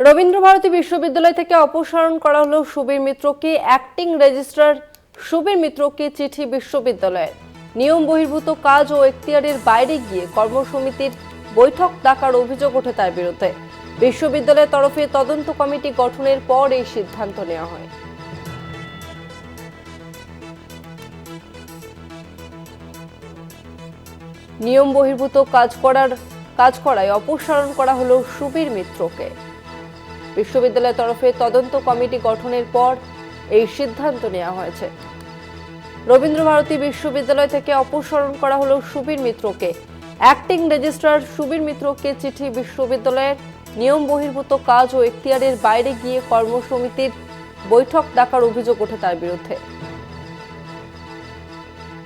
রবীন্দ্রভারতী বিশ্ববিদ্যালয় থেকে অপসারণ করা হলো সুবীর মিত্রকে। অ্যাক্টিং রেজিস্ট্রার সুবীর মিত্রকে চিঠি বিশ্ববিদ্যালয়ের। নিয়ম বহির্ভূত কাজ ও এখতিয়ারের বাইরে গিয়ে কর্মসমিতির বৈঠক ডাকার অভিযোগ ওঠে তার বিরুদ্ধে। বিশ্ববিদ্যালয়ের তরফে তদন্ত কমিটি গঠনের পর এই সিদ্ধান্ত নেওয়া হয়। নিয়ম বহির্ভূত কাজ করায় অপসারণ করা হলো সুবীর মিত্রকে। বিশ্ববিদ্যালয়ের তরফে তদন্ত কমিটি গঠনের পর এই সিদ্ধান্ত নেওয়া হয়েছে। রবীন্দ্রভারতী বিশ্ববিদ্যালয় থেকে অপসারণ করা হলো সুবীর মিত্রকে। অ্যাক্টিং রেজিস্ট্রার সুবীর মিত্রকে চিঠি বিশ্ববিদ্যালয়ের। নিয়ম বহির্ভূত কাজ ও এখতিয়ারের বাইরে গিয়ে কর্মসমিতির বৈঠক ডাকার অভিযোগ ওঠে তার বিরুদ্ধে।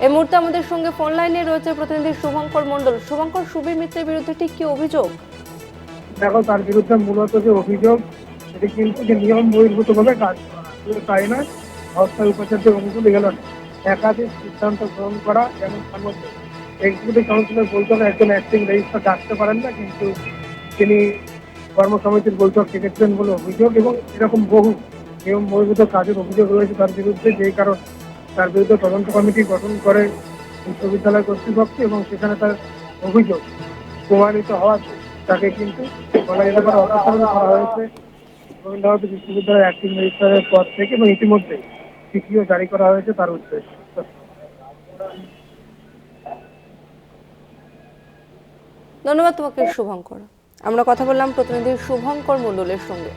এই মুহূর্তে আমাদের সঙ্গে ফোন লাইনে রয়েছে প্রতিনিধি শুভঙ্কর মণ্ডল। শুভঙ্কর, সুবীর মিত্রের বিরুদ্ধে ঠিক কি অভিযোগ? দেখো, তার বিরুদ্ধে মূলত যে অভিযোগ সেটি কিন্তু যে নিয়ম বহির্ভূত ভাবে কাজ করা, শুধু তাই নয়, অস্থায়ী উপাচার্যের অনুকূল গেল একাধিক সিদ্ধান্ত গ্রহণ করা। যেমন তার মধ্যে এক্সিকিউটিভ কাউন্সিলের বৈঠকে একজন অ্যাক্টিং রেজিস্ট্রার ডাকতে পারেন না, কিন্তু তিনি কর্মসমিতির বৈঠক ডেকেছিলেন বলে অভিযোগ। এবং এরকম বহু নিয়ম বহির্ভূত কাজের অভিযোগ রয়েছে তার বিরুদ্ধে, যেই কারণ তার বিরুদ্ধে তদন্ত কমিটি গঠন করে বিশ্ববিদ্যালয় কর্তৃপক্ষ, এবং সেখানে তার অভিযোগ প্রমাণিত হওয়াতে তাকে কিন্তু বলা যেতে পারে অপসারণ করা হয়েছে রবীন্দ্রভারতী বিশ্ববিদ্যালয়ের অ্যাক্টিং রেজিস্ট্রারের পদ থেকে, এবং ইতিমধ্যে চিঠিও জারি করা হয়েছে তার উদ্দেশ্যে। ধন্যবাদ তোমাকে শুভঙ্কর। আমরা কথা বললাম প্রতিনিধি শুভঙ্কর মণ্ডলের সঙ্গে।